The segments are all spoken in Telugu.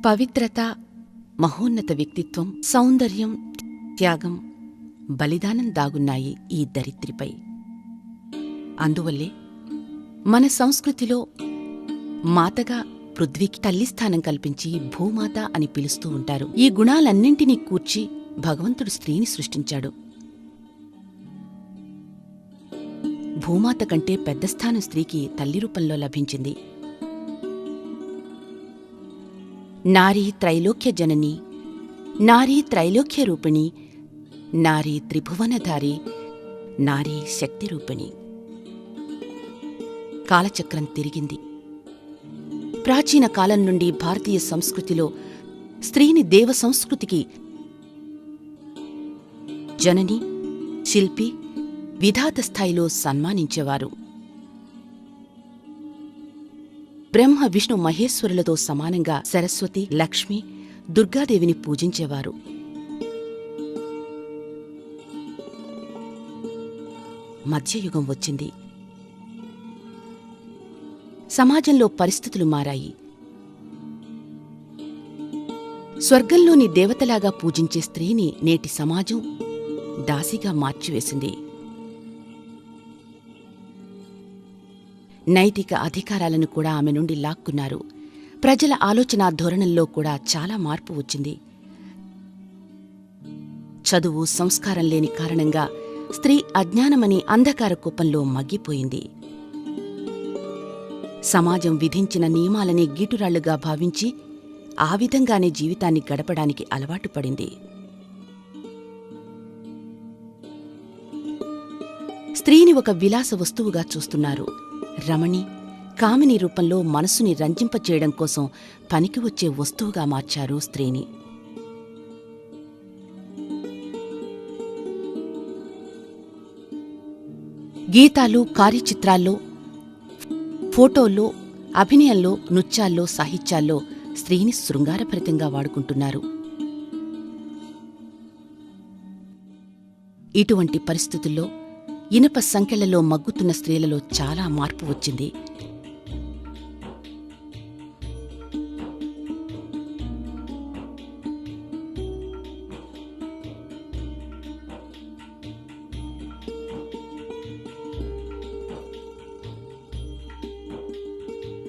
పవిత్రత, మహోన్నత వ్యక్తిత్వం, సౌందర్యం, త్యాగం, బలిదానం దాగున్నాయి ఈ ధరిత్రిపై. అందువల్లే మన సంస్కృతిలో మాతగా పృథ్వీకి తల్లిస్థానం కల్పించి భూమాత అని పిలుస్తూ ఉంటారు. ఈ గుణాలన్నింటినీ కూర్చి భగవంతుడు స్త్రీని సృష్టించాడు. భూమాత కంటే పెద్ద స్థానం స్త్రీకి తల్లి రూపంలో లభించింది. నారీ త్రైలోక్య జనని, నారీ త్రైలోక్య రూపిణి, నారీ త్రిభువనధారి, నారీ శక్తి రూపిణి. కాలచక్రం తిరిగింది. ప్రాచీన కాలం నుండి భారతీయ సంస్కృతిలో స్త్రీని దేవ సంస్కృతికి జనని, శిల్పి, విధాత స్థాయిలో సన్మానించేవారు. బ్రహ్మ, విష్ణు, మహేశ్వరులతో సమానంగా సరస్వతి, లక్ష్మి, దుర్గాదేవిని పూజించేవారు. మధ్యయుగం వచ్చింది. సమాజంలో పరిస్థితులు మారాయి. స్వర్గంలోని దేవతలాగా పూజించే స్త్రీని నేటి సమాజం దాసిగా మార్చివేసింది. నైతిక అధికారాలను కూడా ఆమె నుండి లాక్కున్నారు. ప్రజల ఆలోచనా ధోరణుల్లో కూడా చాలా మార్పు వచ్చింది. చదువు, సంస్కారం లేని కారణంగా స్త్రీ అజ్ఞానమనే అంధకార కూపంలో మగ్గిపోయింది. సమాజం విధించిన నియమాలనే గీటురాళ్లుగా భావించి ఆ విధంగానే జీవితాన్ని గడపడానికి అలవాటు పడింది. స్త్రీని ఒక విలాస వస్తువుగా చూస్తున్నారు. రమణి, కామిని రూపంలో మనసుని రంజింపచేయడం కోసం పనికి వచ్చే వస్తువుగా మార్చారు స్త్రీని. గీతాలు, కార్యచిత్రాల్లో, ఫోటోల్లో, అభినయంలో, నృత్యాల్లో, సాహిత్యాల్లో స్త్రీని శృంగారభరితంగా వాడుకుంటున్నారు. ఇటువంటి పరిస్థితుల్లో ఇనుప సంకెళ్లలో మగ్గుతున్న స్త్రీలలో చాలా మార్పు వచ్చింది.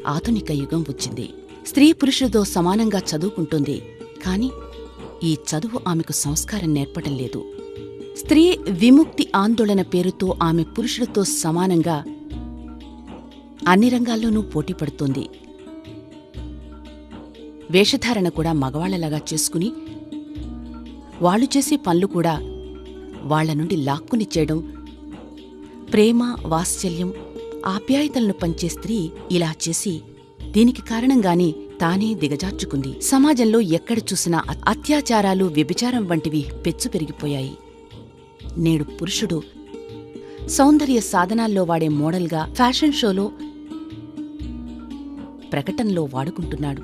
ఆధునిక యుగం వచ్చింది. స్త్రీ పురుషులతో సమానంగా చదువుకుంటుంది. కాని ఈ చదువు ఆమెకు సంస్కారం నేర్పడం లేదు. స్త్రీ విముక్తి ఆందోళన పేరుతో ఆమె పురుషులతో సమానంగా అన్ని రంగాల్లోనూ పోటీపడుతోంది. వేషధారణ కూడా మగవాళ్లలాగా చేసుకుని వాళ్లు చేసే పనులు కూడా వాళ్ల నుండి లాక్కుని చేయడం, ప్రేమ, వాత్సల్యం, ఆప్యాయతలను పంచే స్త్రీ ఇలా చేసి దీనికి కారణంగానే తానే దిగజార్చుకుంది. సమాజంలో ఎక్కడ చూసినా అత్యాచారాలు, వ్యభిచారం వంటివి పెచ్చు పెరిగిపోయాయి. నేడు పురుషుడు సౌందర్య సాధనాల్లో వాడే మోడల్గా ఫ్యాషన్ షోలో, ప్రకటనలో వాడుకుంటున్నాడు.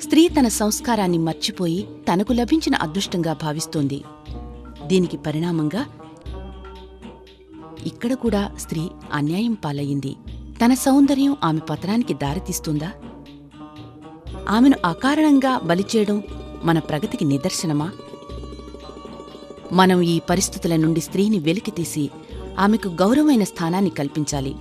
స్త్రీ తన సంస్కారాన్ని మర్చిపోయి తనకు లభించిన అదృష్టంగా భావిస్తోంది. దీనికి పరిణామంగా ఇక్కడ కూడా స్త్రీ అన్యాయం పాలయ్యింది. తన సౌందర్యం ఆమె పతనానికి దారితీస్తుందా? ఆమెను అకారణంగా బలిచేయడం మన ప్రగతికి నిదర్శనమా? మనం ఈ పరిస్థితుల నుండి స్త్రీని వెలికితీసి ఆమెకు గౌరవమైన స్థానాన్ని కల్పించాలి.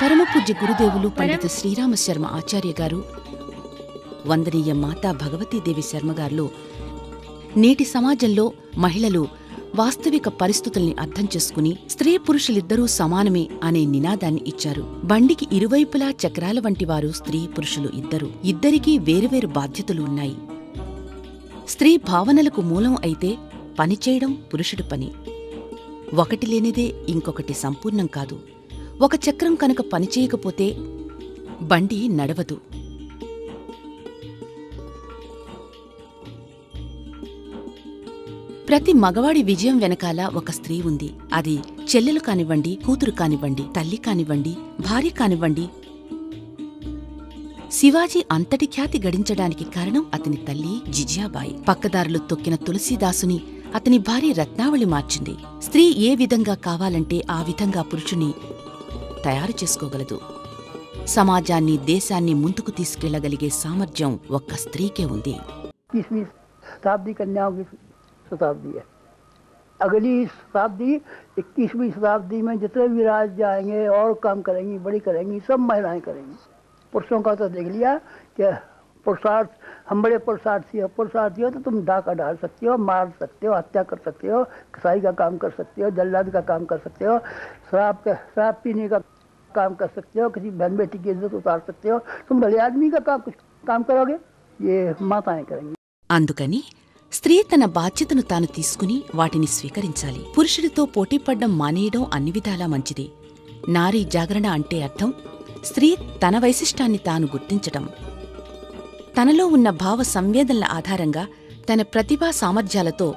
పరమపూజ్య గురుదేవులు పండిత శ్రీరామశర్మ ఆచార్య గారు, వందనీయ మాతా భగవతీదేవి శర్మగారులు నేటి సమాజంలో మహిళలు వాస్తవిక పరిస్థితుల్ని అర్థం చేసుకుని స్త్రీ పురుషులిద్దరూ సమానమే అనే నినాదాన్ని ఇచ్చారు. బండికి ఇరువైపులా చక్రాల వంటివారు స్త్రీ పురుషులు ఇద్దరు. ఇద్దరికీ వేరువేరు బాధ్యతలు ఉన్నాయి. స్త్రీ భావనలకు మూలం అయితే పనిచేయడం పురుషుడి పని. ఒకటి లేనిదే ఇంకొకటి సంపూర్ణం కాదు. ఒక చక్రం కనుక పనిచేయకపోతే బండి నడవదు. ప్రతి మగవాడి విజయం వెనకాల ఒక స్త్రీ ఉంది. అది చెల్లెలు కానివ్వండి, కూతురు కానివ్వండి, తల్లి కానివ్వండి, భార్య కానివ్వండి. శివాజీ అంతటి ఖ్యాతి గడించడానికి కారణం అతని తల్లి జిజియాబాయి. పక్కదారులు తొక్కిన తులసీదాసుని అతని భార్య రత్నావళి మార్చింది. స్త్రీ ఏ విధంగా కావాలంటే ఆ విధంగా పురుషుని తయారు చేసుకోగలదు. సమాజాన్ని, దేశాన్ని ముందుకు తీసుకెళ్లగలిగే సామర్థ్యం ఒక్క స్త్రీకే ఉంది. 20वीं शताब्दी कन्याओं की शताब्दी है। अगली शताब्दी 21वीं शताब्दी में जितने भी राज जाएंगे और काम करेंगी, बड़ी करेंगी, सब महिलाएं करेंगी। पुरुषों का तो देख लिया कि पुरुषार्थ, हम बड़े पुरुषार्थी हो तो तुम डाका डाल सकते हो, मार सकते हो, हत्या कर सकते हो, कसाई का काम कर सकते हो, जल्लाद का काम कर सकते हो, शराब पीने का काम कर सकते हो, किसी बहन बेटी की इज्जत उतार सकते हो। तुम भले आदमी का कुछ काम करोगे, ये माताएं करेंगी। అందుకని స్త్రీ తన బాధ్యతను తాను తీసుకుని వాటిని స్వీకరించాలి. పురుషుడితో పోటీపడ్డం మానేయడం అన్ని విధాలా మంచిది. నారీ జాగరణ అంటే అర్థం స్త్రీ తన వైశిష్టాన్ని తాను గుర్తించటం, తనలో ఉన్న భావ సంవేదనల ఆధారంగా తన ప్రతిభా సామర్థ్యాలతో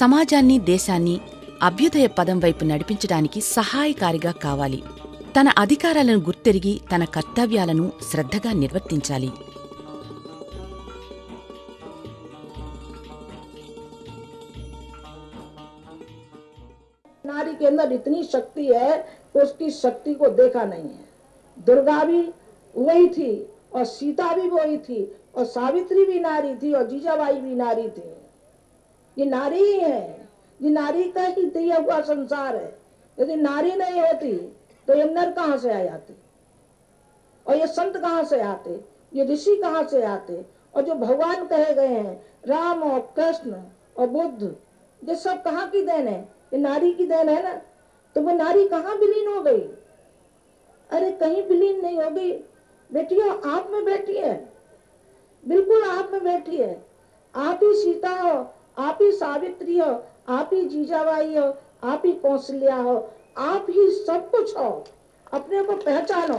సమాజాన్ని, దేశాన్ని అభ్యుదయ పదం వైపు నడిపించడానికి సహాయకారిగా కావాలి. తన అధికారాలను గుర్తెరిగి తన కర్తవ్యాలను శ్రద్ధగా నిర్వర్తించాలి. नारी के अंदर इतनी शक्ति है, उसकी शक्ति को देखा नहीं है। दुर्गा भी वही थी और सीता भी वही थी और सावित्री भी नारी थी और जीजाबाई भी नारी थी। ये नारी ही है, ये नारी का ही दिया हुआ संसार है। यदि नारी नहीं होती तो ये नर कहाँ से आ जाते, और ये संत कहाँ से आते, ये ऋषि कहाँ से आते, और जो भगवान कहे गए हैं राम और कृष्ण और बुद्ध, ये सब कहाँ की देन है? ये नारी की देन है ना। तो वो नारी कहाँ विलीन हो गई? अरे कहीं विलीन नहीं हो गई बेटियों, आप में बैठी है, बिल्कुल आप में बैठी है। आप ही सीता हो, आप ही सावित्री हो, आप ही जीजाबाई हो, आप ही कौशल्या हो, आप ही सब कुछ हो। अपने को पहचानो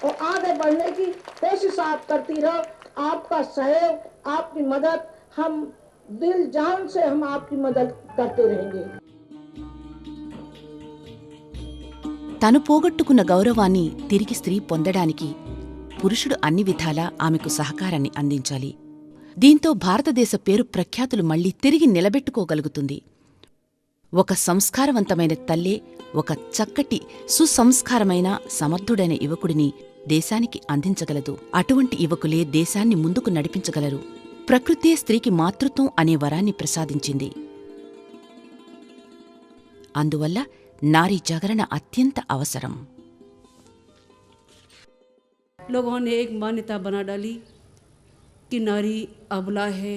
और आगे बढ़ने की कोशिश आप करती रहो। आपका सहयोग, आपकी मदद, हम दिल जान से हम आपकी मदद करते रहेंगे। తను పోగొట్టుకున్న గౌరవాన్ని తిరిగి స్త్రీ పొందడానికి పురుషుడు అన్ని విధాలా ఆమెకు సహకారాన్ని అందించాలి. దీంతో భారతదేశ పేరు ప్రఖ్యాతులు మళ్లీ తిరిగి నిలబెట్టుకోగలుగుతుంది. ఒక సంస్కారవంతమైన తల్లే ఒక చక్కటి, సుసంస్కారమైన, సమర్థుడైన యువకుడిని దేశానికి అందించగలదు. అటువంటి యువకులే దేశాన్ని ముందుకు నడిపించగలరు. ప్రకృతే స్త్రీకి మాతృత్వం అనే వరాన్ని ప్రసాదించింది. అందువల్ల नारी जागरण अत्यंत अवसरम। लोगों ने एक मान्यता बना डाली कि नारी अबला है,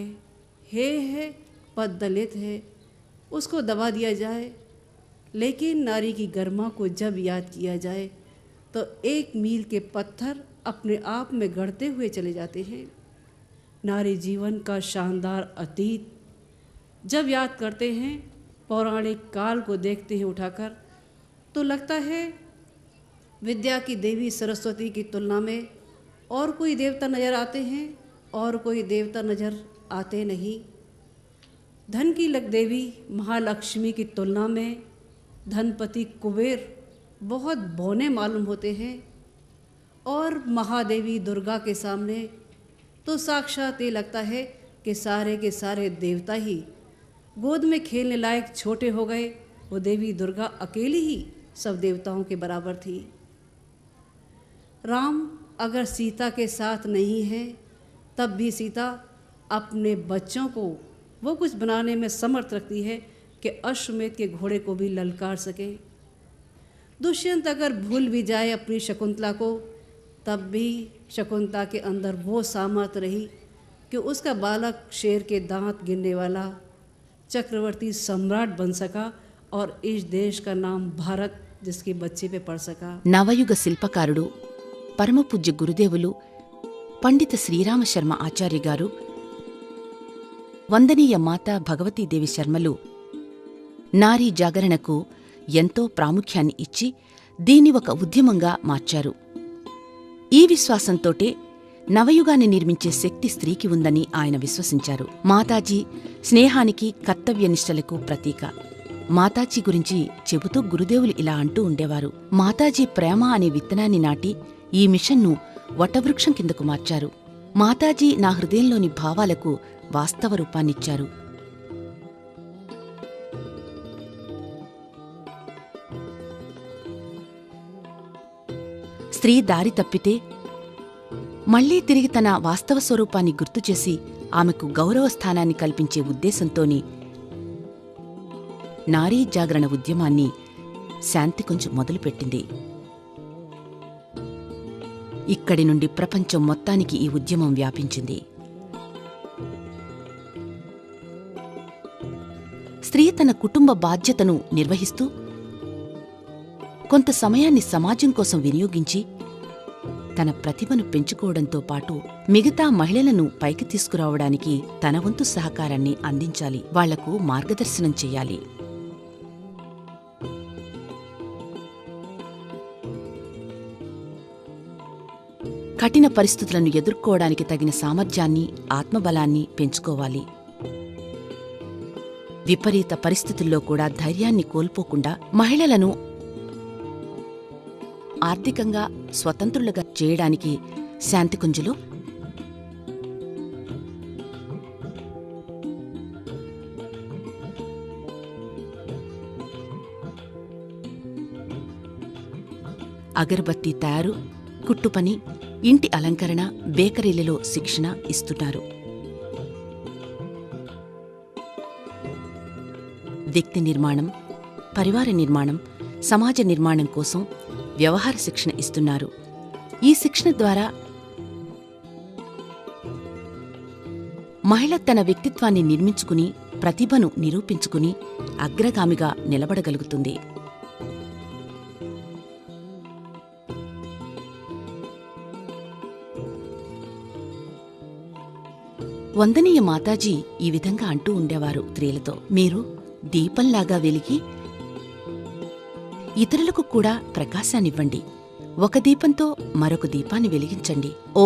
पद दलित है, उसको दबा दिया जाए। लेकिन नारी की गरिमा को जब याद किया जाए तो 1 मील के पत्थर अपने आप में गढ़ते हुए चले जाते हैं। नारी जीवन का शानदार अतीत जब याद करते हैं, पौराणिक काल को देखते हैं उठाकर, तो लगता है विद्या की देवी सरस्वती की तुलना में और कोई देवता नज़र आते हैं और कोई देवता नज़र आते नहीं। धन की देवी महालक्ष्मी की तुलना में धनपति कुबेर बहुत बौने मालूम होते हैं, और महादेवी दुर्गा के सामने तो साक्षात ये लगता है कि सारे के सारे देवता ही गोद में खेलने लायक छोटे हो गए। वो देवी दुर्गा अकेली ही सब देवताओं के बराबर थी। राम अगर सीता के साथ नहीं है तब भी सीता अपने बच्चों को वो कुछ बनाने में समर्थ रखती है कि अश्वमेध के घोड़े को भी ललकार सके। दुष्यंत अगर भूल भी जाए अपनी शकुंतला को, तब भी शकुंतला के अंदर वो सामर्थ्य रही कि उसका बालक शेर के दांत गिनने वाला चक्रवर्ती सम्राट बन सका और इस देश का नाम भारत जिसके बच्चे पे पड़ सका। నవయుగ శిల్పకారుడు పరమపూజ్య గురుదేవులు పండిత శ్రీరామ శర్మ ఆచార్య గారు, వందనీయ మాతా భగవతీదేవి శర్మలు నారీ జాగరణకు ఎంతో ప్రాముఖ్యాన్ని ఇచ్చి దీన్ని ఒక ఉద్యమంగా మార్చారు. ఈ విశ్వాసంతోటే నవయుగాన్ని నిర్మించే శక్తి స్త్రీకి ఉందని ఆయన విశ్వసించారు. మాతాజీ స్నేహానికి, కర్తవ్యనిష్టలకు ప్రతీక. మాతాజీ గురించి చెబుతూ గురుదేవులు ఇలా అంటూ ఉండేవారు: మాతాజీ ప్రేమ అనే విత్తనాన్ని నాటి ఈ మిషన్ను వటవృక్షం కిందకు మార్చారు. మాతాజీ నా హృదయంలోని భావాలకు వాస్తవ రూపాన్నిచ్చారు. స్త్రీ దారి తప్పితే మళ్లీ తిరిగి తన వాస్తవ స్వరూపాన్ని గుర్తుచేసి ఆమెకు గౌరవ స్థానాన్ని కల్పించే ఉద్దేశంతోని నారీ జాగరణ ఉద్యమాన్ని శాంతికుంజ్ మొదలుపెట్టింది. ఇక్కడి నుండి ప్రపంచం మొత్తానికి ఈ ఉద్యమం వ్యాపించింది. స్త్రీ తన కుటుంబ బాధ్యతను నిర్వహిస్తూ కొంత సమయాన్ని సమాజం కోసం వినియోగించి తన ప్రతిభను పెంచుకోవడంతో పాటు మిగతా మహిళలను పైకి తీసుకురావడానికి తన వంతు సహకారాన్ని అందించాలి, వాళ్లకు మార్గదర్శనం చెయ్యాలి. కఠిన పరిస్థితులను ఎదుర్కోవడానికి తగిన సామర్థ్యాన్ని, ఆత్మబలాన్ని పెంచుకోవాలి. విపరీత పరిస్థితుల్లో కూడా ధైర్యాన్ని కోల్పోకుండా మహిళలను ఆర్థికంగా స్వతంత్రులుగా చేయడానికి శాంతికుంజ్లో అగరబత్తి తయారు, కుట్టుపని, ఇంటి అలంకరణ, బేకరీలలో శిక్షణ ఇస్తున్నారు. వ్యక్తి నిర్మాణం, పరివార నిర్మాణం, సమాజ నిర్మాణం కోసం వ్యవహార శిక్షణ ఇస్తున్నారు. ఈ శిక్షణ ద్వారా మహిళ తన వ్యక్తిత్వాన్ని నిర్మించుకుని, ప్రతిభను నిరూపించుకుని అగ్రగామిగా నిలబడగలుగుతుంది. వందనీయ మాతాజీ ఈ విధంగా అంటూ ఉండేవారు స్త్రీలతో, మీరు దీపంలాగా వెలిగి ఇతరులకు కూడా ప్రకాశాన్నివ్వండి. ఒక దీపంతో మరొక దీపాన్ని వెలిగించండి. ఓ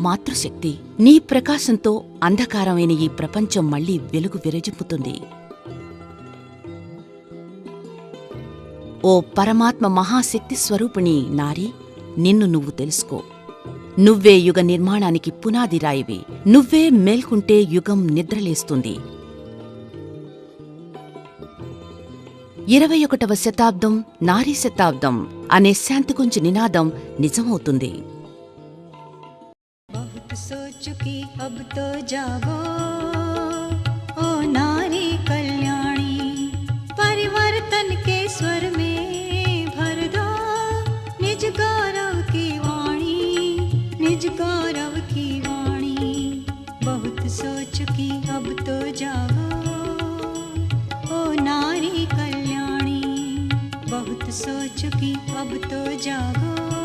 మాతృశక్తి, నీ ప్రకాశంతో అంధకారమైన ఈ ప్రపంచం మళ్లీ వెలుగు విరజిమ్ముతుంది. ఓ పరమాత్మ మహాశక్తి స్వరూపిణి నారీ, నిన్ను నువ్వు తెలుసుకో. నువ్వే యుగ నిర్మాణానికి పునాది రాయివి. నువ్వే మేల్కుంటే యుగం నిద్రలేస్తుంది. 21వ శతాబ్దం నారీ శతాబ్దం అనే శాంతికుంజ్ నినాదం నిజమవుతుంది. बहुत सोच चुकी अब तो जागो ओ नारी कल्याणी, परिवर्तन के स्वर में भर दो निज गौरव की वाणी, निज गौरव की वाणी। बहुत सोच चुकी अब तो जागो ओ नारी कल्याणी, बहुत सोच चुकी अब तो जागो।